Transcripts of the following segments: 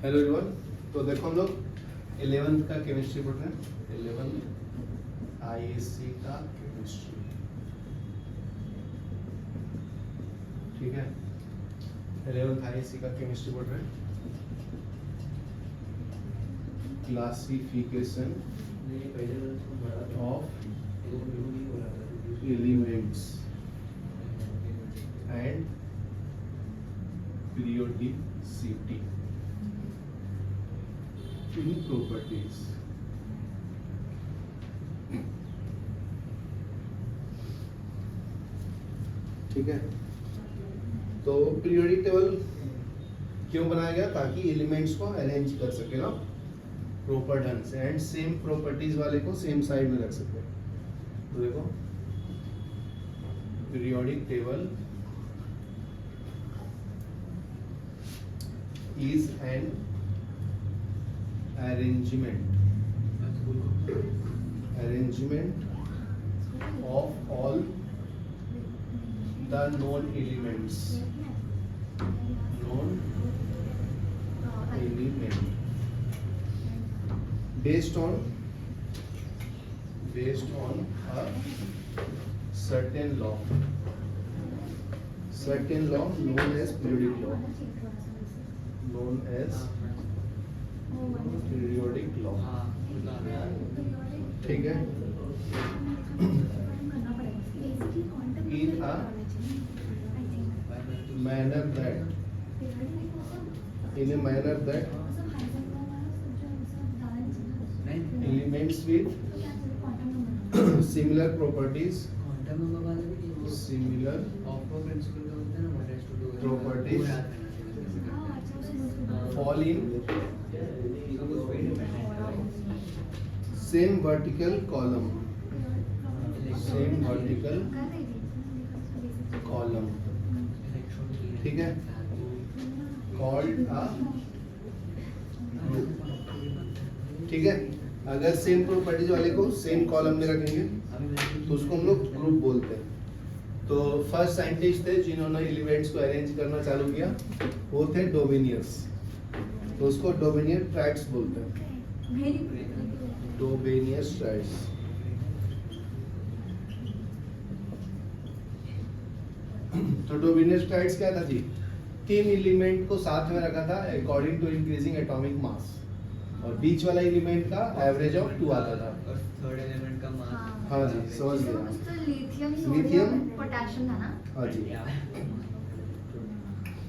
Hello everyone. तो देखो हम लोग 11th का केमिस्ट्री पढ़ रहे हैं। 11 आईएससी का केमिस्ट्री, ठीक है। 11th आईएससी का केमिस्ट्री पढ़ रहे हैं। Classification of elements and periodicity in properties। ठीक है। तो पीरियोडिक टेबल क्यों बनाया गया? ताकि एलिमेंट्स को अरेंज कर सके ना प्रॉपर ढंग से, एंड सेम प्रॉपर्टीज वाले को सेम साइड में रख सके। तो देखो periodic table is an arrangement of all the known elements based on a certain law known as periodic law, ठीक है। in a manner that elements with similar properties fall in same vertical column, ठीक है, called a group। ठीक है। अगर same properties वाले को same column में रखेंगे तो उसको हम लोग ग्रुप बोलते हैं। तो फर्स्ट साइंटिस्ट थे जिन्होंने एलिमेंट्स को अरेंज करना चालू किया, वो थे डोमिनियस। तो उसको डोमिनियन ट्राइड्स बोलते हैं, डोमिनियस ट्राइड्स। तो डोमिनियस ट्राइड्स क्या था जी? 3 एलिमेंट को साथ में रखा था according to increasing atomic mass, और बीच वाला एलिमेंट का एवरेज ऑफ 2 आता था, और थर्ड एलिमेंट का मास। हाँ जी, समझ गया। लिथियम पोटेशियम था ना? हाँ जी।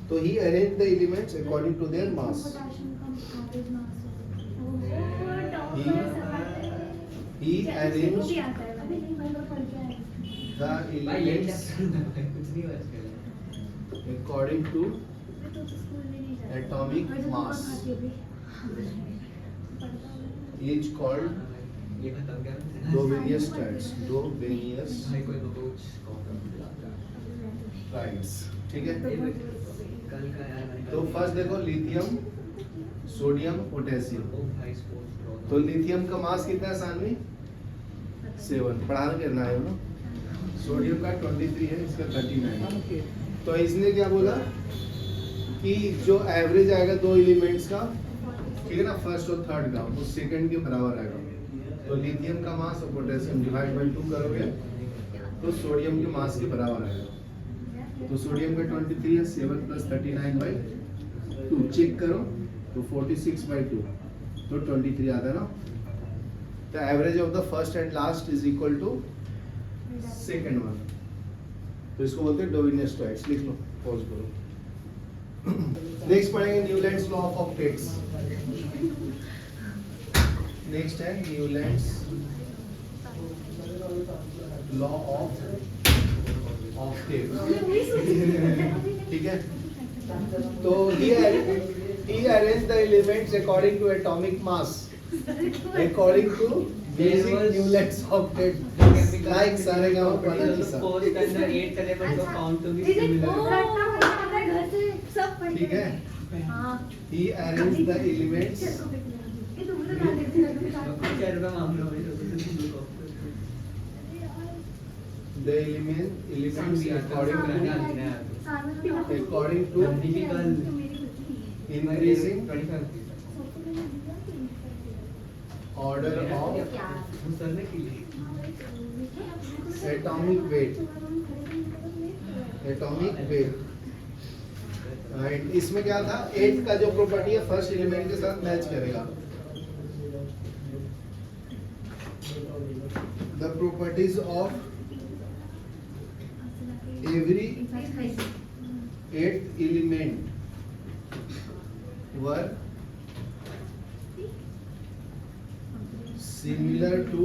तो he arrange the elements according to their mass. He arranged the elements according to atomic mass is called Frobenius triads। ठीक है। तो फर्स्ट देखो लिथियम, सोडियम, पोटेशियम। तो लिथियम का मास कितना है सानवी? 7। पढ़ाना करना है ना। सोडियम का 23 है, इसका 39। तो इसने क्या बोला कि जो एवरेज आएगा 2 एलिमेंट्स का, ठीक है ना, फर्स्ट और थर्ड का, वो सेकंड के बराबर आएगा। तो लिथियम का मास और पोटेशियम डिवाइड बाय 2 करोगे तो सोडियम के मास के बराबर आएगा। तो सोडियम का 23 है, 7 + 39/2 चेक करो तो 46/2, तो 23 आता है ना। The average of the first and last is equal to second one. तो इसको बोलते हैं डोमिनियस ट्राइड्स। लिख लो, पॉज करो। नेक्स्ट पढ़ेंगे Newlands law of octets. Next है न्यूलैंड्स लॉ ऑफ ऑक्टेट्स, ठीक है। तो he arranged the elements according to atomic mass, according to basic Newland's octet, like Saregama पढ़ना। ठीक है। He arranged the elements according to increasing order of atomic weight and इसमें क्या था 8 का जो प्रॉपर्टी है फर्स्ट एलिमेंट के साथ मैच करेगा the properties of every 8 element were similar to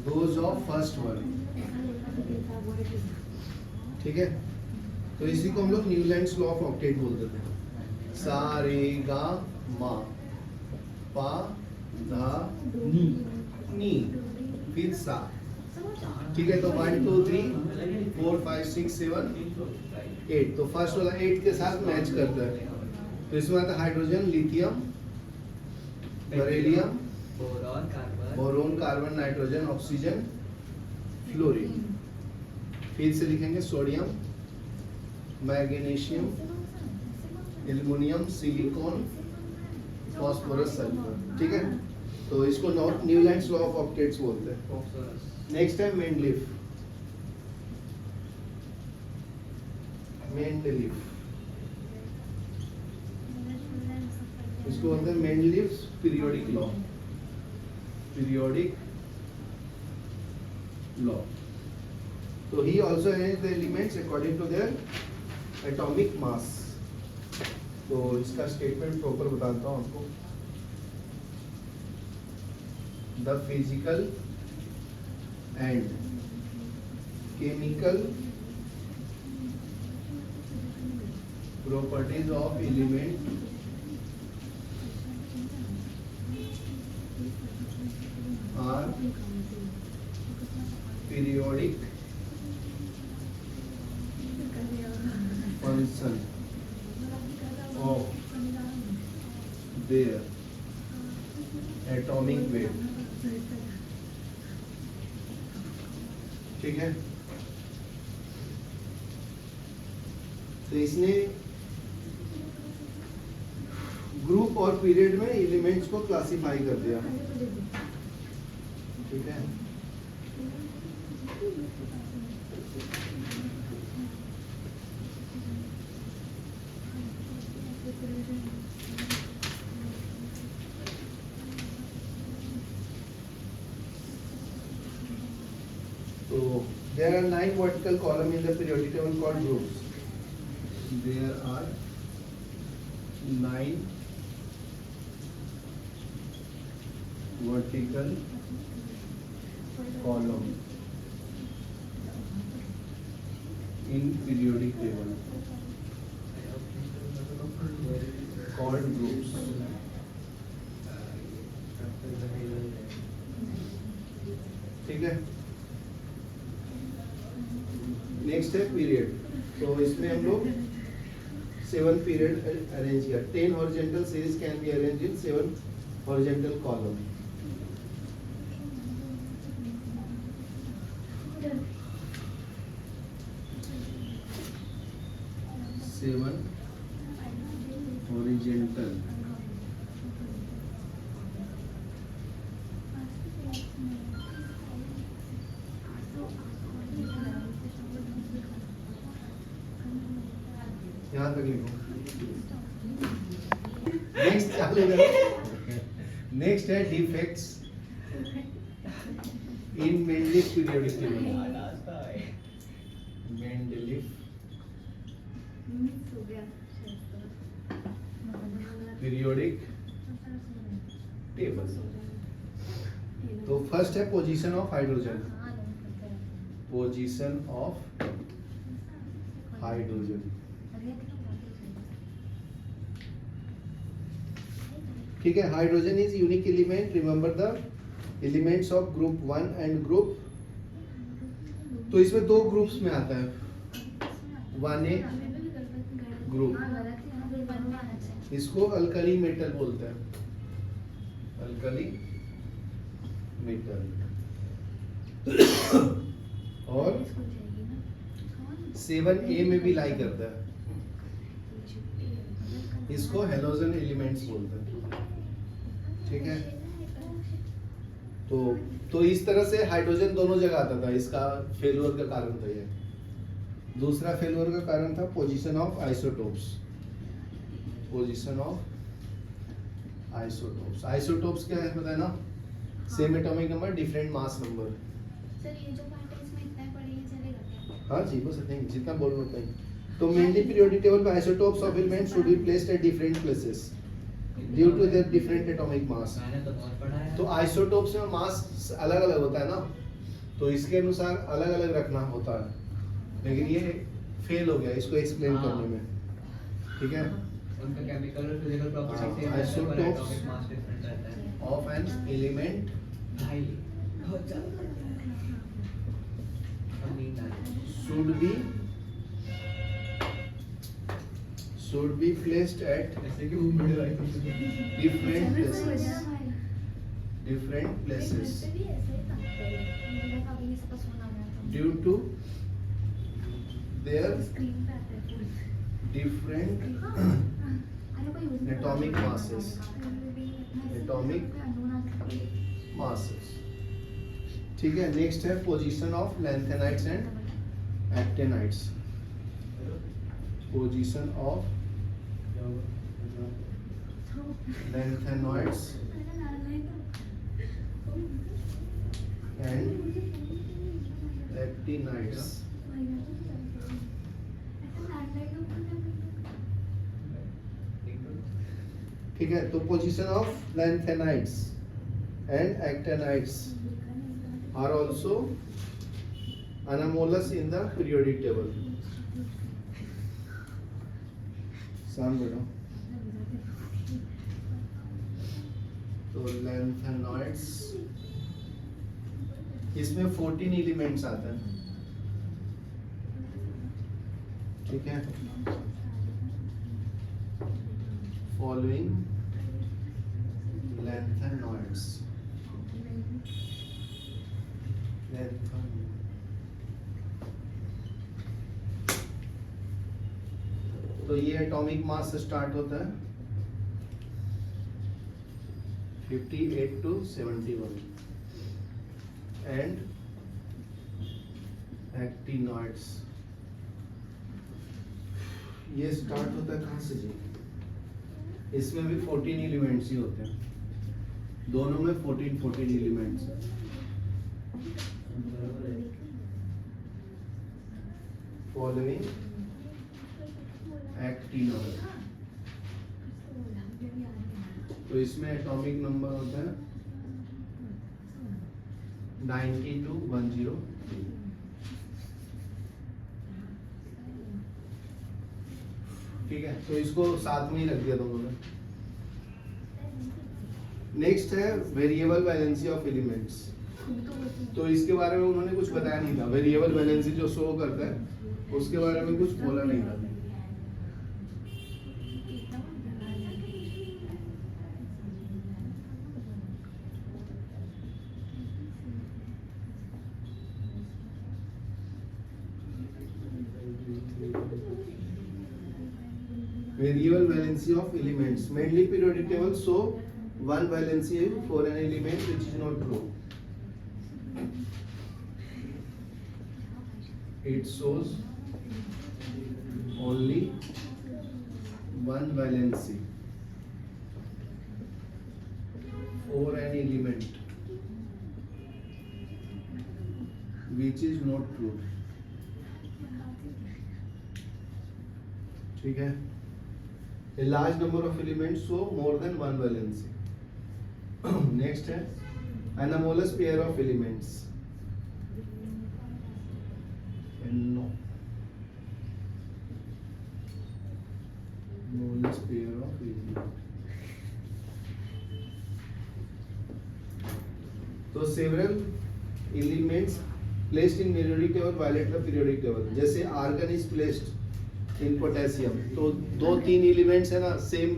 those of first one. ठीक है, तो इसी को हम लोग न्यूलैंड्स लॉ ऑफ ऑक्टेट बोलते थे. सा रे गा मा पा धा नी फिर सा. ठीक है, तो 1 2 3 4 5 6 7 8. तो फर्स्ट वाला 8 के साथ मैच करता है. तो इसमें आता है hydrogen, lithium, beryllium, boron, carbon, nitrogen, oxygen, fluorine. फिर से लिखेंगे sodium, magnesium, aluminium, silicon, phosphorus, sulphur. ठीक है, तो इसको न्यूलैंड्स लॉ ऑफ ऑक्टेट्स बोलते हैं. नेक्स्ट है मेंडलीफ. इसको बोलते हैं मेंडलीव्स पीरियोडिक लॉ. तो he also arranged the elements according to their atomic mass. तो इसका स्टेटमेंट प्रॉपर बताता हूँ आपको. The physical and chemical properties of element are periodic function of their atomic weight. ठीक है, तो इसने ग्रुप और पीरियड में एलिमेंट्स को क्लासिफाई कर दिया. ठीक है, so there are 9 vertical columns in the periodic table called groups. There are 9 vertical columns in periodic table called groups. ठीक है, नेक्स्ट है पीरियड. तो इसमें हम लोग 7 पीरियड अरेंज किया. 10 horizontal series can be arrange in 7 horizontal column. horizontal यहाँ तक लिखो. नेक्स्ट चलेगा. नेक्स्ट है defects in Mendeleev periodic table. Mendeleev periodic table. तो फर्स्ट है position of hydrogen. Position of hydrogen. ठीक है, hydrogen is unique element. Remember the elements of group 1 and group. तो इसमें 2 ग्रुप्स में आता है. 1A ग्रुप, इसको अल्कली मेटल बोलते हैं. Alkali metal. और 7A में भी लाई करता है. इसको हेलोजन एलिमेंट्स बोलते हैं, ठीक है। तो इस तरह से हाइड्रोजन दोनों जगह आता था, इसका फेल्योर का कारण था ये। दूसरा फेल्योर का कारण था position of isotopes. Position of isotopes, isotopes क्या है पता है ना, same atomic number different mass number. Sir ये जो पार्ट है इसमें इतना ही पढ़ेंगे चलेगा क्या? हाँ जी, बस इतना ही, जितना बोलना उतना ही। तो मेनली पीरियोडिक टेबल पे isotopes of elements should be placed at different places due to their different atomic mass. मैंने तो बहुत पढ़ा है। तो आइसोटोप्स में मास अलग अलग होता है ना, तो इसके अनुसार अलग अलग रखना होता है, लेकिन ये फेल हो गया इसको एक्सप्लेन हाँ। करने में, ठीक है। उनका केमिकल और फिजिकल प्रॉपर्टी हाँ, सेम रहता है, पर isotopes एटॉमिक मास डिफरेंट रहता है। ऑफ एन एलिमेंट भाई बहुत ज्यादा पढ़ता है। अब नींद आ रही है। should be placed at जैसे कि वो बड़े भाई different places, different places due to their different atomic masses, atomic masses, ठीक है। नेक्स्ट है position of lanthanides and actinides. Position of lengthenoids and actinides, ठीक है। तो position of lengthenides and actinides are also anomalous in the periodic table। शांत बैठो। तो lengthenoids, इसमें 14 एलिमेंट्स आते हैं, ठीक है। फॉलोइंग lengthenoids, तो ये एटॉमिक मास से स्टार्ट होता है 58 to 71 and actinoids, ये स्टार्ट होता है कहाँ से जी? इसमें भी 14 एलिमेंट्स ही होते हैं, दोनों में 14 एलिमेंट्स हैं। फॉलोइंग एक्टिनॉइड, तो इसमें एटॉमिक नंबर होता है 90 to 103, ठीक है। तो इसको साथ में ही रख दिया तुम लोगों ने। नेक्स्ट है वेरिएबल वैलेंसी ऑफ एलिमेंट्स। तो इसके बारे में उन्होंने कुछ बताया नहीं था, वेरिएबल वैलेंसी जो शो करता है उसके बारे में कुछ बोला नहीं था। Variable valency of elements, mainly periodic table show one valency for an element, which is not true. It shows only one valency for an element, which is not true, ठीक है। A large number of elements show more than one valency. Next है anomalous pair of elements. No. Anomalous pair of elements. तो several elements placed in periodic table violate the periodic table. जैसे argon is placed in potassium, तो 2-3 elements है ना same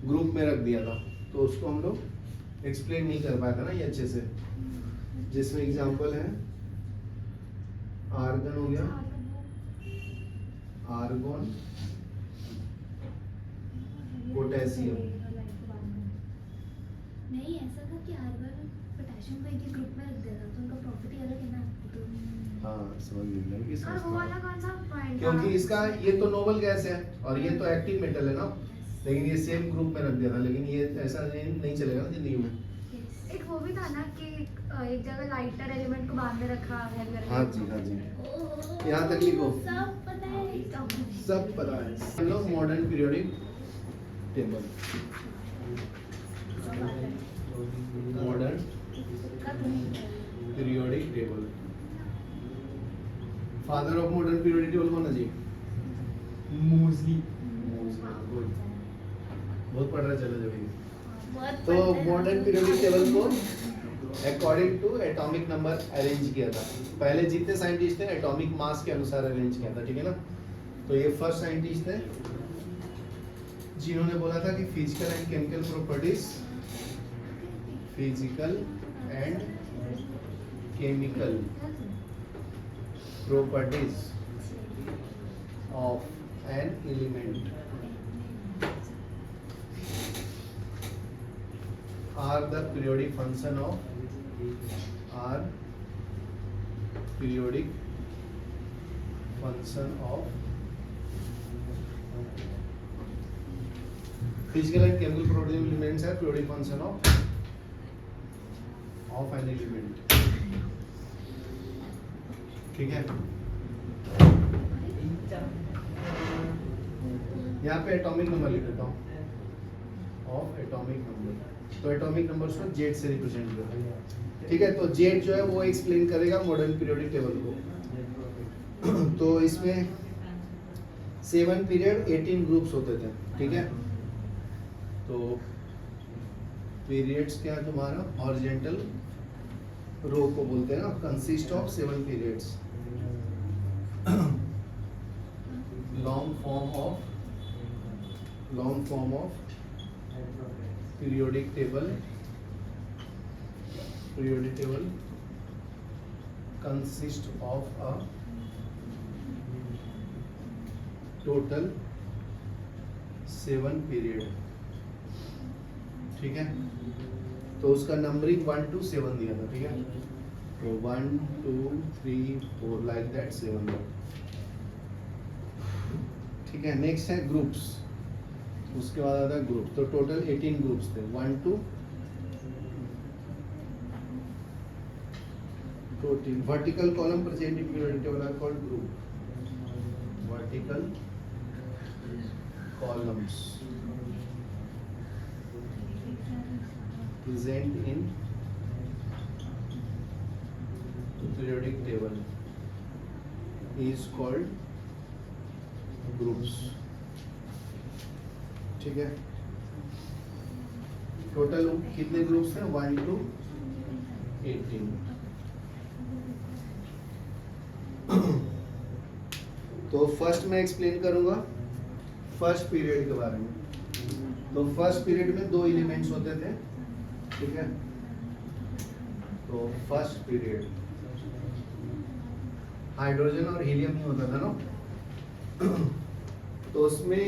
group में रख दिया था, तो उसको हम लोग एक्सप्लेन नहीं कर पाया था ना ये अच्छे से। जिसमें एग्जांपल है आर्गन हो गया, आर्गोन, पोटेशियम। नहीं ऐसा था कि हर बार पोटेशियम को एक ही ग्रुप में रख देता तो उनका प्रॉपर्टी अलग है ना तो हाँ समझ गई कि और वो वाला कौन सा पॉइंट? क्योंकि इसका ये तो नोबल गैस है और ये तो एक्टिव मेटल है ना, लेकिन ये सेम ग्रुप में रख दिया था, लेकिन ये ऐसा नहीं चलेगा ना जिंदगी में। एक वो भी था ना कि एक जगह लाइटर एलिमेंट को बाद में रखा है घर हाँ जी हाँ जी, यहाँ तक लिखो, सब पता है। सब पता है। हम लोग modern periodic table, modern periodic table, father of modern periodic table कौन है जी? मूजली। बहुत पढ़ रहा चलो जब। तो मॉडर्न पीरियोडिक टेबल को according to atomic number arrange किया था। पहले जितने साइंटिस्ट थे एटॉमिक मास के अनुसार अरेंज किया था, ठीक है ना। तो ये फर्स्ट साइंटिस्ट थे जिन्होंने बोला था कि physical and chemical properties, physical and chemical properties of an element are the periodic function of physical and chemical property elements are periodic function of an element, ठीक है। यहाँ पे एटॉमिक नंबर लिख देता हूँ, ऑफ एटॉमिक नंबर। तो atomic numbers को Z से रिप्रेजेंट करते हैं, ठीक है। तो जेड जो है वो एक्सप्लेन करेगा मॉडर्न पीरियोडिक टेबल को। तो इसमें 7 पीरियड 18 ग्रुप्स होते थे, ठीक है। तो पीरियड्स क्या है तुम्हारा, हॉरिजॉन्टल रो को बोलते हैं ना, consist of 7 periods. Long form of periodic table consists of a total 7 period, ठीक है। तो उसका नंबरिंग 1 to 7 दिया था, ठीक है। तो 1 2 3 4 लाइक दैट 7 तक, ठीक है। नेक्स्ट है ग्रुप्स, उसके बाद आता है ग्रुप। तो टोटल 18 ग्रुप्स थे, 1 to 14। Vertical column present in periodic table are called group. Vertical columns present in periodic table is called groups, ठीक है। टोटल कितने ग्रुप्स हैं, 1 to 18। तो फर्स्ट मैं एक्सप्लेन करूंगा फर्स्ट पीरियड के बारे में। तो फर्स्ट पीरियड में 2 एलिमेंट्स होते थे, ठीक है। तो फर्स्ट पीरियड हाइड्रोजन और हीलियम ही होता था ना। तो उसमें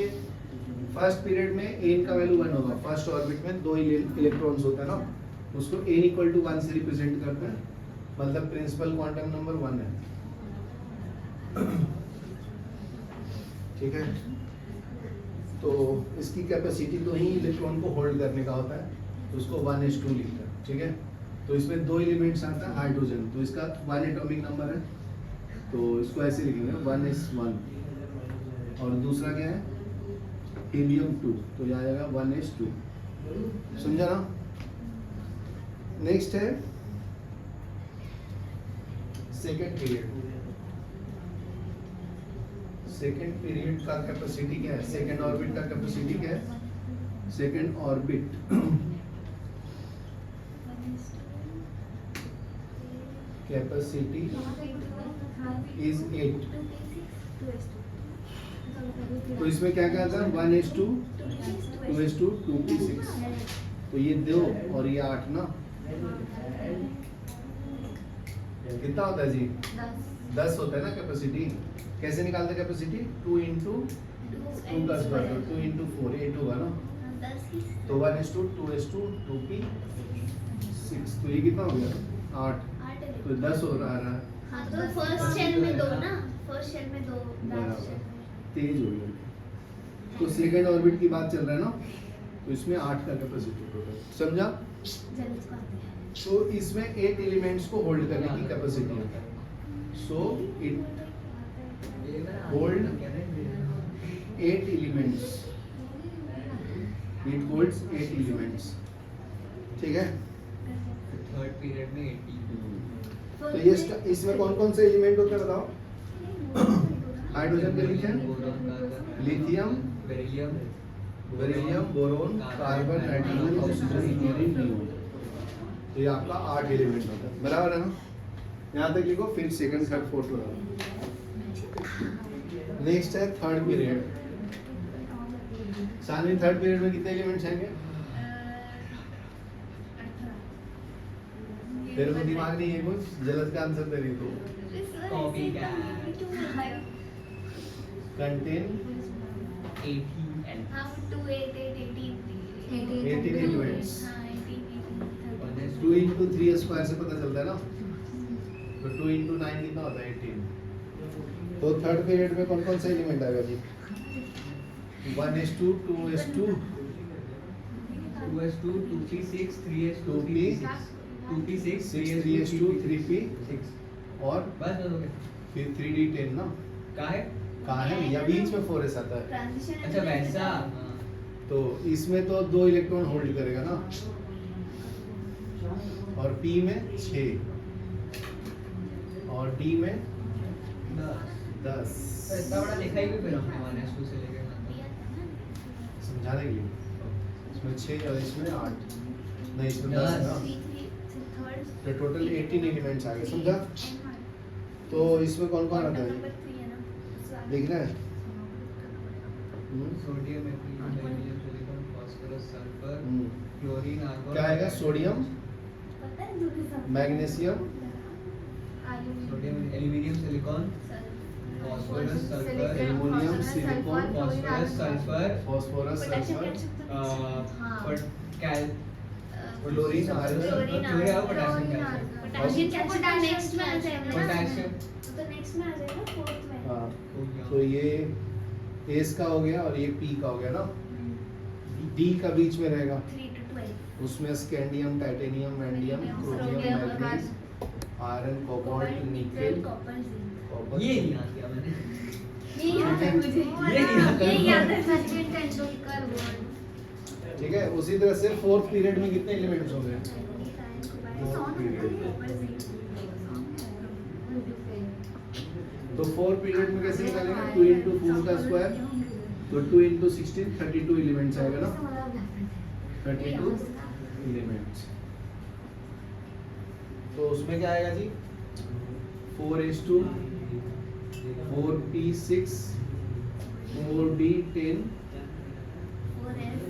फर्स्ट पीरियड में n का वैल्यू 1 होगा। फर्स्ट ऑर्बिट में 2 इलेक्ट्रॉन्स होते हैं ना, उसको n इक्वल टू 1 से रिप्रेजेंट करते हैं, मतलब प्रिंसिपल क्वांटम नंबर 1 है, ठीक है। तो इसकी कैपेसिटी तो ही इलेक्ट्रॉन को होल्ड करने का होता है, तो उसको 1s2 लिखते हैं, ठीक है। तो इसमें 2 एलिमेंट्स आता है हाइड्रोजन, तो इसका 1 एटॉमिक नंबर है, तो इसको ऐसे लिखेंगे 1s1। और दूसरा क्या है, हीलियम 2, तो यहाँ आएगा 1s2, समझा ना। नेक्स्ट है सेकेंड पीरियड। सेकेंड पीरियड का कैपेसिटी क्या है, सेकेंड ऑर्बिट का कैपेसिटी क्या है, सेकेंड ऑर्बिट कैपेसिटी इज 8। तो इसमें क्या क्या था, 1s2 2s2 2p6। तो ये 2 और ये 8 ना, कितना होता है जी, 10 होता है ना कैपेसिटी। कैसे निकालते कैपेसिटी, 2 into 2 plus 2 into 4 8 होगा ना, 10 ही तो 1:2 2:2 2p 6, तो ये कितना हो गया 8, 8 है। तो 10 हो रहा है। हाँ तो फर्स्ट शेल में 2 ना, फर्स्ट शेल में 2 लास्ट शेल में। तेज हो गया। तो सेकंड ऑर्बिट की बात चल रहा है ना, तो इसमें 8 का कैपेसिटी टोटल, समझा? जल्दी इसको आते हैं। तो इसमें 8 एलिमेंट्स को होल्ड करने की कैपेसिटी है। So it hold 8 elements, it holds 8 elements, ठीक है? थर्ड पीरियड में 80 तो ये इसमें कौन कौन से एलिमेंट होते हैं बताओ? हाइड्रोजन के लिखे lithium, beryllium, boron, carbon, nitrogen, oxygen, chlorine, neon. तो ये आपका 8 एलिमेंट होता है, बराबर है ना? यहाँ तक लिखो, फिर सेकंड थर्ड फोर्थ हो रहा है। नेक्स्ट है third period. Saanvi third period में कितने एलिमेंट्स आएंगे? तेरे को दिमाग नहीं है कुछ, जलद का आंसर दे रही तो कॉपी क्या कंटेन 80 and हाँ 2 8 8 18 18 एलिमेंट्स। हाँ 18 2 into 3 स्क्वायर से पता चलता है ना, तो 2 into 9 कितना होता है 18। तो थर्ड पीरियड में कौन कौन सा एलिमेंट आएगा जी? 1:2 2:2 2s2 2p6 3s2 2p6 2p6 6 3:2 3p 6 और बस हो गया। फिर 3d10 ना, का है? कहाँ है या बीच में 4s आता है? ट्रांजिशन अच्छा वैसा तो इसमें तो 2 इलेक्ट्रॉन होल्ड करेगा ना, और p में 6 और d में 10। इतना बड़ा लिखा ही भी फिर हमने 1s2 से लेके समझाने के लिए इसमें 6 और इसमें 8, नहीं इसमें 10 ना, तो टोटल 18 एलिमेंट्स आ गए, समझा? तो इसमें कौन कौन आता है देखना है? Sodium aluminium silicon phosphorus sulphur hmm. Chlorine argon क्या आएगा? Sodium, magnesium, sodium aluminium silicon phosphorus sulphur aluminium, silicon, phosphorus sulphur phosphorus, sulphur, पर कैल क्लोरीन, आयरन, क्लोरीन और पोटेशियम पोटेशियम नेक्स्ट में आ जाएगा ना, पोटेशियम तो नेक्स्ट में आ जाएगा फोर्थ में। हाँ, तो ये एस का हो गया और ये पी का हो गया ना, डी का बीच में रहेगा, 3 to 12 उसमें scandium, titanium, vanadium, chromium, manganese, iron, cobalt, nickel, copper zinc. Copper. ये नहीं याद किया मैंने। ये याद है मुझे, ये याद है। सचिन तेंदुलकर वर्ड। ठीक है, उसी तरह से फोर्थ पीरियड में कितने एलिमेंट्स होंगे? तो फोर्थ पीरियड में कैसे निकालेंगे? 2 into 4 का स्क्वायर, तो 2 into 16 32 एलिमेंट्स आएगा ना, 32 एलिमेंट्स। तो उसमें क्या आएगा जी? 4s2 4p6 4d10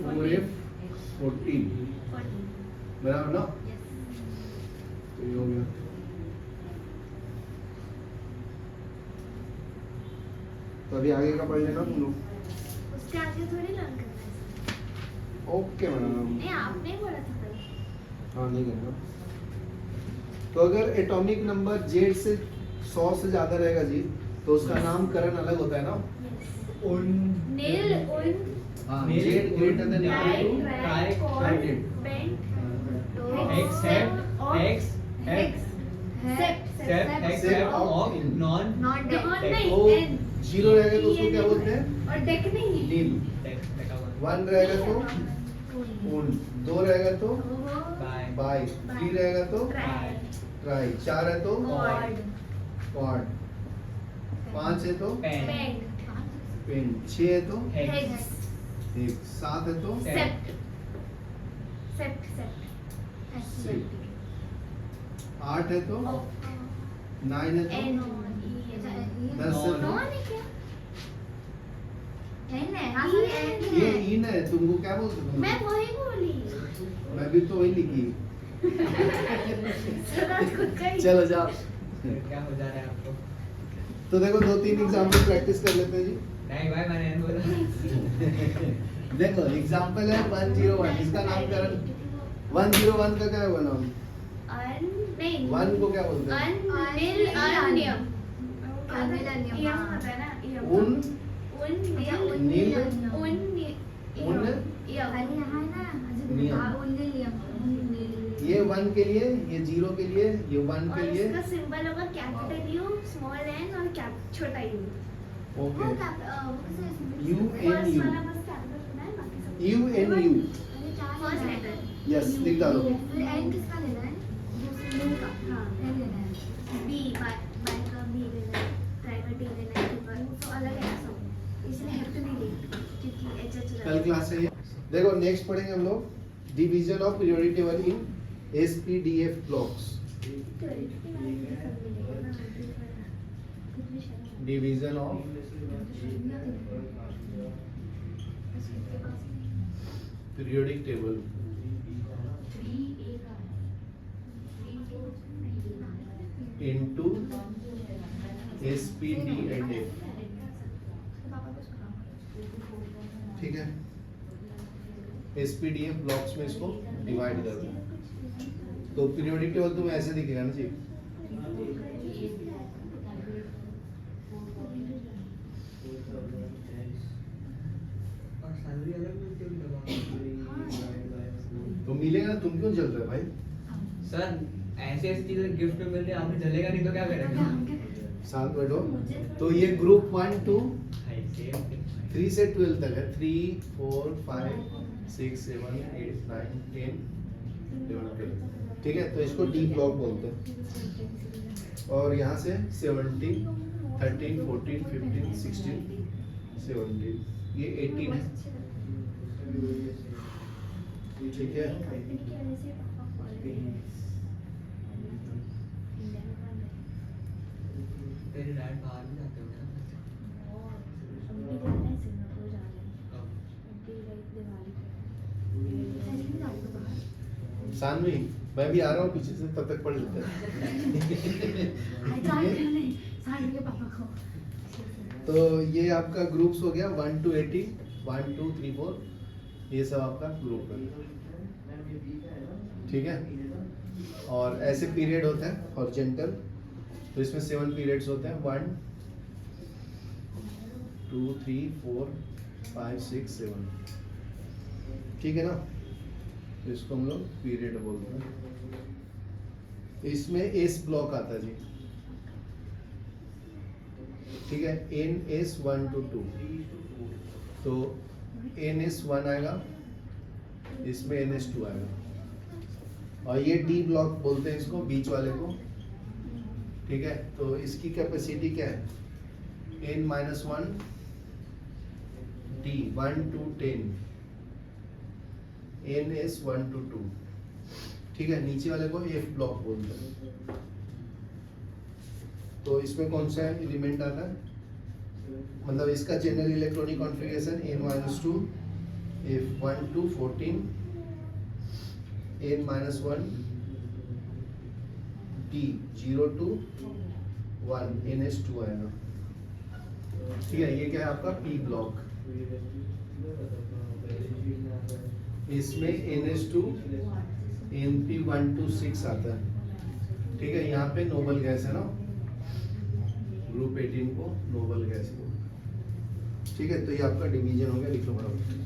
4f 14, बराबर ना? तो ये हो गया। तो अभी आगे का पढ़ लेना तुम लोग। उसके आगे थोड़ी लर्न करना है। Okay madam. नहीं आपने ही बोला था कल। हाँ नहीं करना। तो अगर एटॉमिक नंबर जेड से 100 से ज्यादा रहेगा जी, तो उसका नामकरण अलग होता है ना? नील उन हाँ, Z greater than right equal right chord bent X of non not two. वो जीरो रहेगा तो उसको क्या बोलते हैं? और डेक नहीं नील। 1 रहेगा तो उन, 2 रहेगा तो बाई, 3 रहेगा तो ट्राई, 4 है तो क्वाड, 5 है तो पेन, 6 है तो हेक्स 7 है तो सेप्ट सेप्ट सेप्ट, 8 है तो 9 है एन तो 10 है तो नॉन है क्या? एन है, हाँ ये एन ये है। इन है, तुमको क्या बोलते हो? मैं वही बोली। मैं भी तो वही लिखी। सदा खुद का ही। चलो जाओ। क्या हो जा रहा है आपको? तो देखो 2-3 एग्जाम्पल प्रैक्टिस कर लेते हैं जी। नहीं भाई मैंने बोला देखो एग्जांपल है 101, इसका नामकरण 101 का क्या है नाम? नहीं 1 को क्या बोलते हैं? अनियम अनियम होता है ना उन नील ये 1 के लिए, ये 0 के लिए, ये 1 के और लिए। इसका सिंबल होगा कैपिटल यू, स्मॉल एन और छोटा U. Okay U first N U, वाला बस कैपिटल होना है, बाकी सब U N U, first letter. Yes लिख डालो। एन किसका लेना है? दूसरे का। हाँ एन लेना है। बी बाय का बी लेना है, ट्राई का टी लेना है, तो अलग है ना सब, इसलिए हेल्प नहीं ली क्योंकि एच कल क्लास है ये। देखो नेक्स्ट पढ़ेंगे हम लोग division of periodic table in SPDF blocks. Division of periodic table into SPD and F. ठीक है, एसपीडीएफ ब्लॉक्स में इसको डिवाइड कर दो। तो पीरियोडिक टेबल तुम्हें ऐसे दिखेगा ना जी। और सैलरी अलग मिलती है तो मिलेगा ना, तुम क्यों जल रहे हो भाई? सर ऐसी ऐसी चीजें गिफ्ट में मिलती है, आपने जलेगा नहीं तो क्या करेंगे? साथ बैठो। तो ये ग्रुप 1 2 हाय सेम 3 से 12 तक है। 3 4 5 6 7 8 9 10 11 12। ठीक है, तो इसको डी ब्लॉक बोलते हैं। और यहाँ से 17 13 14 15 16 17 ये 18 है। ठीक है, तेरे डैड बाहर भी जाते होंगे ना? सानवी मैं भी आ रहा हूँ पीछे से, तब तक पढ़ लेते हैं। तो ये आपका ग्रुप्स हो गया 1 to 18, 1 2 3 4, ये सब आपका ग्रुप है। ठीक है, और ऐसे पीरियड होता है हॉरिजॉन्टल, तो इसमें 7 पीरियड्स होते हैं। 1 2 3 4 5 6 7। ठीक है ना, तो इसको हम लोग पीरियड बोलते हैं। तो इसमें एस ब्लॉक आता है जी। ठीक है, एन एस 1 to 2, तो एन एस 1 आएगा, इसमें एन एस 2 आएगा। और ये डी ब्लॉक बोलते हैं इसको, बीच वाले को। ठीक है, तो इसकी कैपेसिटी क्या है? n-1 D 1 to 10, ns 1 to 2। ठीक है, नीचे वाले को एफ ब्लॉक बोलते हैं। तो इसमें कौन सा एलिमेंट आता है? मतलब इसका general electronic configuration n-2 f1 to 14, n-1 d 0 to 1, ns2 आएगा। ठीक है, ये क्या है आपका पी ब्लॉक। इसमें ns2 np1 to 6 आता है। ठीक है, यहाँ पे नोबल गैस है ना, ग्रुप 18 को नोबल गैस बोलते हैं। ठीक है, तो ये आपका डिवीजन हो गया। लिख लो बराबर।